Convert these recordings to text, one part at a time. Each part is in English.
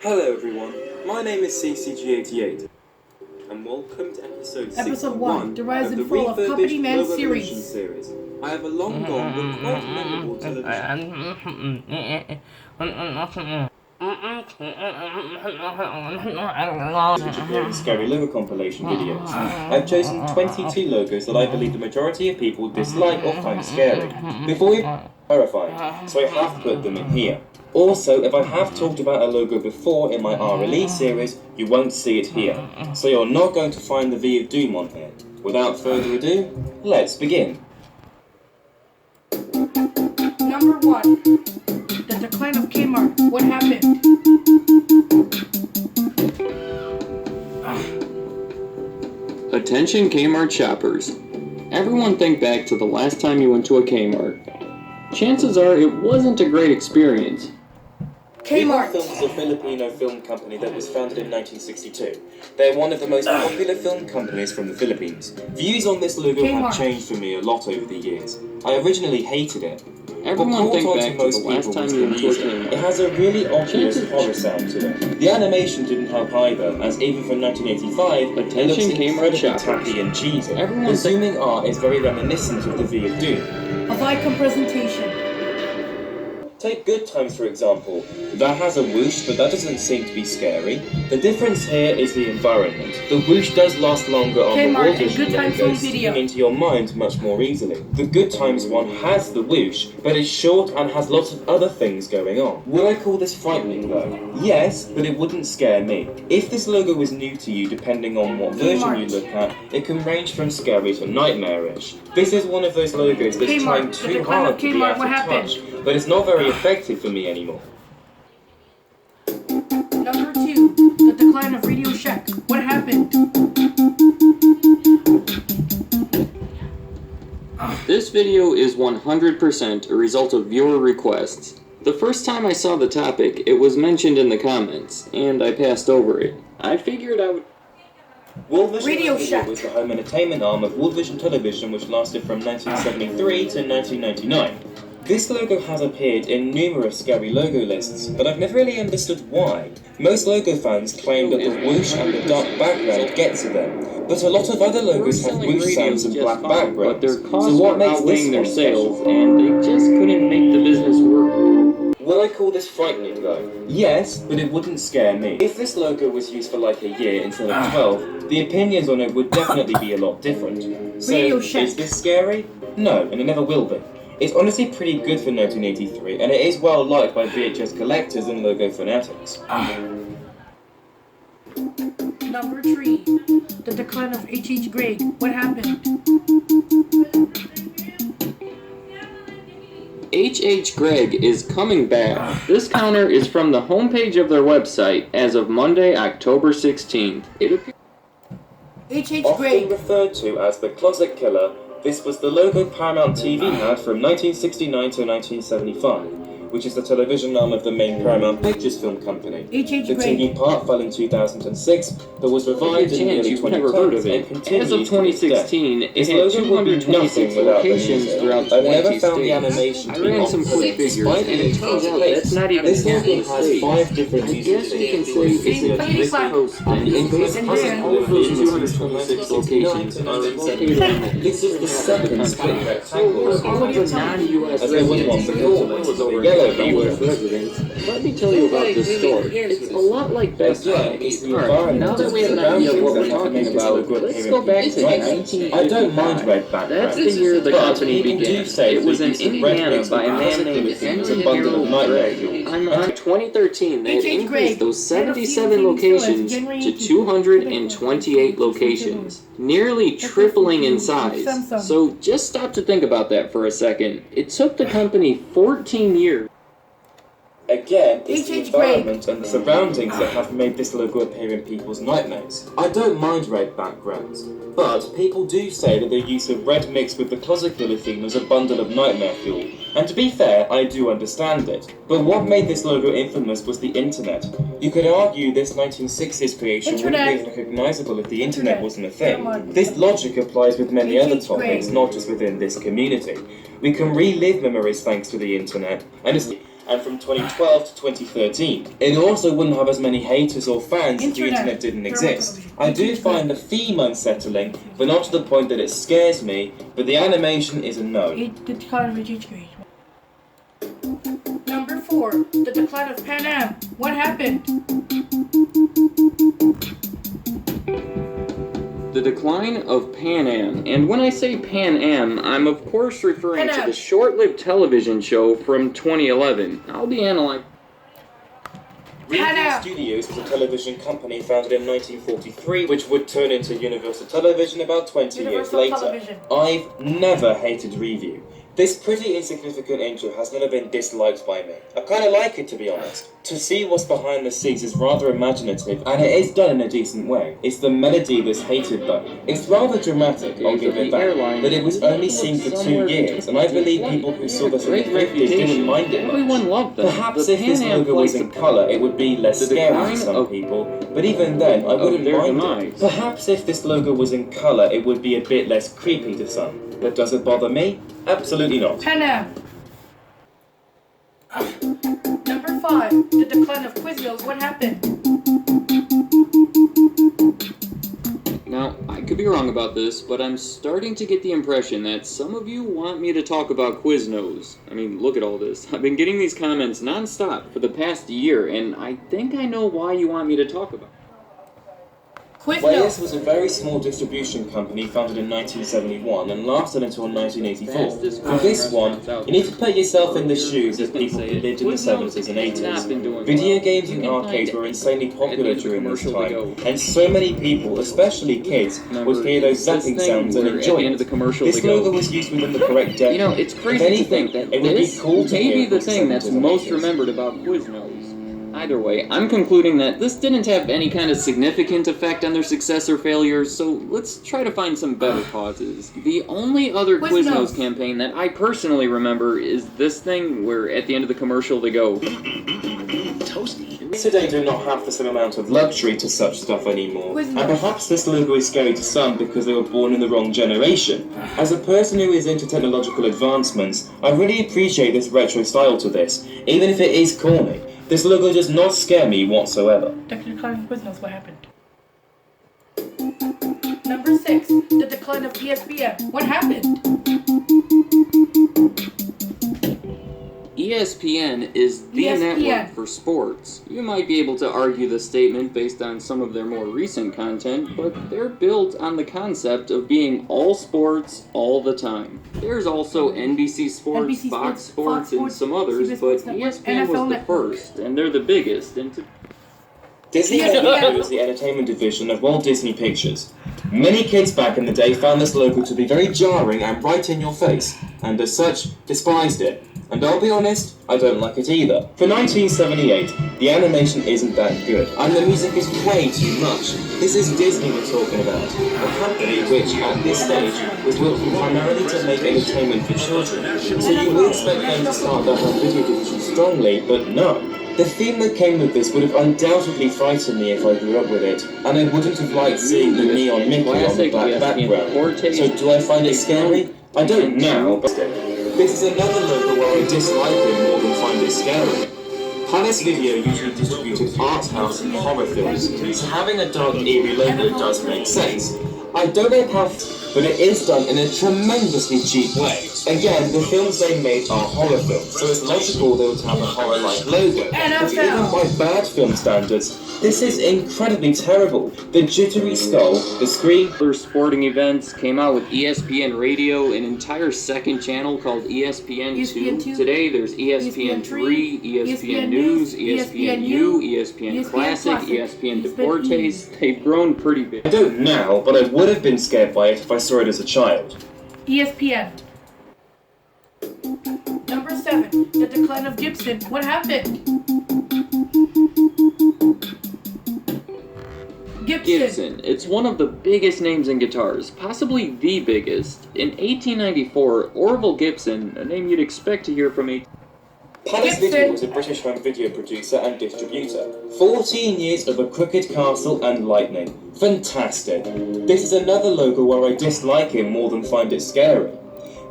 Hello everyone, my name is CCG88, and welcome to episode 61 The Rise of and the Fall of Company refurbished Man Global Evolution series. series. I have a long gone but quite memorable television. Appearing scary logo compilation videos. I've chosen 22 logos that I believe the majority of people dislike or find scary. Before you terrifying, so I have put them in here. Also, if I have talked about a logo before in my R-Release series, you won't see it here. So you're not going to find the V of Doom on here. Without further ado, let's begin. Number 1. The decline of Kmart. What happened? Attention Kmart shoppers. Everyone think back to the last time you went to a Kmart. Chances are it wasn't a great experience. Kmart. Films is a Filipino film company that was founded in 1962. They're one of the most popular film companies from the Philippines. Views on this logo have changed for me a lot over the years. I originally hated it. Everyone think back to the last time you went to a Kmart. It has a really obvious horror sound to it. The animation didn't help either, as even from 1985, it looks incredibly tacky and cheesy. The zooming art is very reminiscent of the V of Doom. A Viacom presentation. Take Good Times for example. That has a whoosh, but that doesn't seem to be scary. The difference here is the environment. The whoosh does last longer on the wall vision and goes sticking into your mind much more easily. The Good Times one has the whoosh, but it's short and has lots of other things going on. Would I call this frightening though? Yes, but it wouldn't scare me. If this logo is new to you, depending on what version you look at, it can range from scary to nightmarish. This is one of those logos that's trying too hard to be out of touch, but it's not very effective for me anymore. Number 2. The decline of Radio Shack. What happened? This video is 100% a result of viewer requests. The first time I saw the topic, it was mentioned in the comments, and I passed over it. I figured I would... World Vision Radio Shack was the home entertainment arm of World Vision Television, which lasted from 1973 to 1999. This logo has appeared in numerous scary logo lists, but I've never really understood why. Most logo fans claim that the whoosh and the dark background get to them, but a lot of other logos have whoosh sounds and black backgrounds. But their costs were outweighing their sales, and they just couldn't make the business work. Will I call this frightening though? Yes, but it wouldn't scare me. If this logo was used for like a year instead of 12, the opinions on it would definitely be a lot different. So, is this scary? No, and it never will be. It's honestly pretty good for 1983, and it is well liked by VHS collectors and logo fanatics. Number 3. The decline of H.H. Gregg. What happened? H.H. Gregg is coming back. This counter is from the homepage of their website as of Monday, October 16th. H.H. Often Gregg. referred to as the Closet Killer, this was the logo Paramount TV had from 1969 to 1975, which is the television arm of the main Paramount Pictures film company. The TV part fell in 2006, but was revived in the early 2010s and continues as of 2016, it had 226 locations throughout 20 I've never found states. the animation I ran some quick figures, and it turns out that's not even this half the logo has state. 5 different I guess we can say it's a East Coast thing, because all of those 226 locations are located in This is the second split rectangle. all of the non-US As there was one before, the yellow US residents. Let me tell you about this store. It's a lot like Best Buy. Alright, now that we have an idea of what we're talking about, let's go back to 1955. I don't mind red background. That's the year the company began. It was in Indiana by a man named Henry Harold Gregg. On 2013, they had increased those 77 locations to 228 locations, nearly tripling in size. So just stop to think about that for a second. It took the company 14 years. Again, it's the environment and the surroundings that have made this logo appear in people's nightmares. I don't mind red backgrounds, but people do say that the use of red mixed with the Closet Killer theme is a bundle of nightmare fuel. And to be fair, I do understand it. But what made this logo infamous was the internet. You could argue this 1960s creation wouldn't be recognizable if the internet wasn't a thing. This logic applies with many other topics, not just within this community. We can relive memories thanks to the internet, and and from 2012 to 2013. It also wouldn't have as many haters or fans if the internet didn't exist. I do find the theme unsettling, but not to the point that it scares me, but the animation is a no. The decline of HH grade. Number 4, the decline of Pan Am. What happened? The decline of Pan Am. And when I say Pan Am, I'm of course referring to the short-lived television show from 2011. I'll be analyzing. Review Studios was a television company founded in 1943, which would turn into Universal Television about 20 years later. I've never hated Review. This pretty insignificant intro has never been disliked by me. I kinda like it, to be honest. To see what's behind the scenes is rather imaginative, and it is done in a decent way. It's the melody that's hated though. It's rather dramatic, I'll give it that, but it was only seen for 2 years, and I believe people who saw this in the 50s didn't mind it much. Everyone loved them. Perhaps if this logo was in colour, it would be less scary to some people, but even then, I wouldn't mind it. Perhaps if this logo was in colour, it would be a bit less creepy to some. But does it bother me? Absolutely not. Pan Am. Number 5, the decline of Quiznos. What happened? Now, I could be wrong about this, but I'm starting to get the impression that some of you want me to talk about Quiznos. I mean, look at all this. I've been getting these comments non-stop for the past year, and I think I know why you want me to talk about it. Quiznos was a very small distribution company founded in 1971 and lasted until 1984. For this one, you need to put yourself in the shoes of people who lived in the 70s and 80s. Video games and arcades were insanely popular during this time, and so many people, especially kids, would hear those zapping sounds and enjoy it. This logo was used within the correct depth. You know, it's crazy to think that this may be the thing that's most remembered about Quiznos. Either way, I'm concluding that this didn't have any kind of significant effect on their success or failure, so let's try to find some better causes. The only other Quiznos campaign that I personally remember is this thing where at the end of the commercial they go, Toasty. Today do not have the same amount of luxury to such stuff anymore, and perhaps this logo is scary to some because they were born in the wrong generation. As a person who is into technological advancements, I really appreciate this retro style to this, even if it is corny. This logo does not scare me whatsoever. The decline of Quiznos. What happened? Number 6, the decline of ESPN. What happened? ESPN is the network for sports. You might be able to argue this statement based on some of their more recent content, but they're built on the concept of being all sports all the time. There's also NBC Sports, Fox Sports, and some others, but ESPN was the first, and they're the biggest. Disney Entertainment was the entertainment division of Walt Disney Pictures. Many kids back in the day found this logo to be very jarring and right in your face, and as such, despised it. And I'll be honest, I don't like it either. For 1978, the animation isn't that good, and the music is way too much. This is Disney we're talking about, a company which, at this stage, was working primarily to make entertainment for children. So you would expect them to start their home video division strongly, but no. The theme that came with this would have undoubtedly frightened me if I grew up with it, and I wouldn't have liked seeing the neon Mickey on the black background. So do I find it scary? I don't now, but this is another logo where I dislike it more than find it scary. Palace Video usually distributed art house and horror films, so having a dark, eerie logo does make sense. I don't know how, but it is done in a tremendously cheap way. Again, the films they made are horror films, so it's logical they would have a horror-like logo. But even by bad film standards, this is incredibly terrible. The jittery skull, the screen... Other sporting events came out with ESPN Radio, an entire second channel called ESPN2. Today there's ESPN3, ESPN News, ESPNU, ESPN Classic, ESPN Deportes. They've grown pretty big. I don't now, but I would have been scared by it if I saw it as a child. ESPN. Number 7, the decline of Gibson. What happened? Gibson. It's one of the biggest names in guitars, possibly the biggest. In 1894, Orville Gibson, a name you'd expect to hear from a... Palace Video was a British home video producer and distributor. 14 years of A Crooked Castle and Lightning. Fantastic. This is another logo where I dislike it more than find it scary.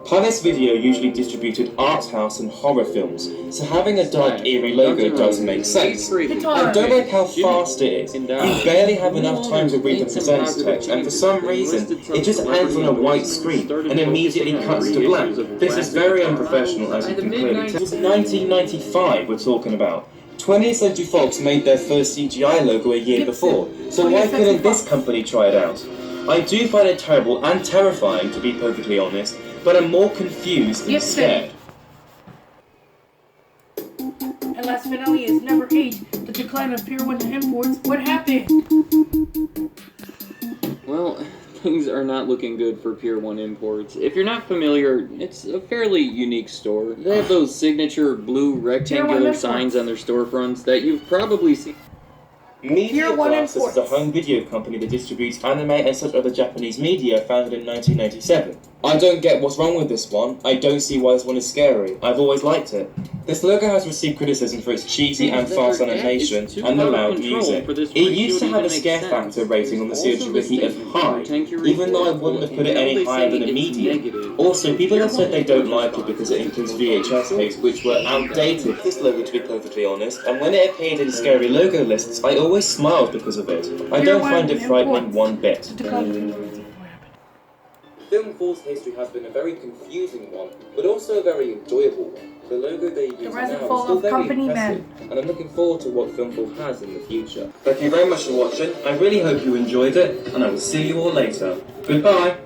Palace Video usually distributed art house and horror films, so having a dark, eerie logo does make sense. I don't like how fast it is. You barely have enough time to read the presenter text, and for some reason, it just ends on a white screen and immediately cuts to black. This is very unprofessional, as you can clearly tell. It's 1995 we're talking about. 20th Century Fox made their first CGI logo a year before, so why couldn't this company try it out? I do find it terrible and terrifying, to be perfectly honest, but I'm more confused than scared. And last finale is number 8, the decline of Pier 1 imports. What happened? Well, things are not looking good for Pier 1 imports. If you're not familiar, it's a fairly unique store. They have those signature blue rectangular signs on their storefronts that you've probably seen. Media Blast is a home video company that distributes anime and such other Japanese media, founded in 1997. I don't get what's wrong with this one. I don't see why this one is scary. I've always liked it. This logo has received criticism for its cheesy and fast animation and the loud music. It used to have a scare factor rating on the CHRITY of high, even though I wouldn't have put it any higher than a medium. Also, people have said they don't like it because it includes VHS tapes which were outdated. This logo, to be perfectly honest, and when it appeared in scary logo lists, I always smiled because of it. I don't find it frightening one bit. Film Fall's history has been a very confusing one, but also a very enjoyable one. The logo they use now is still very impressive, and I'm looking forward to what Film Fall has in the future. Thank you very much for watching. I really hope you enjoyed it, and I will see you all later. Goodbye!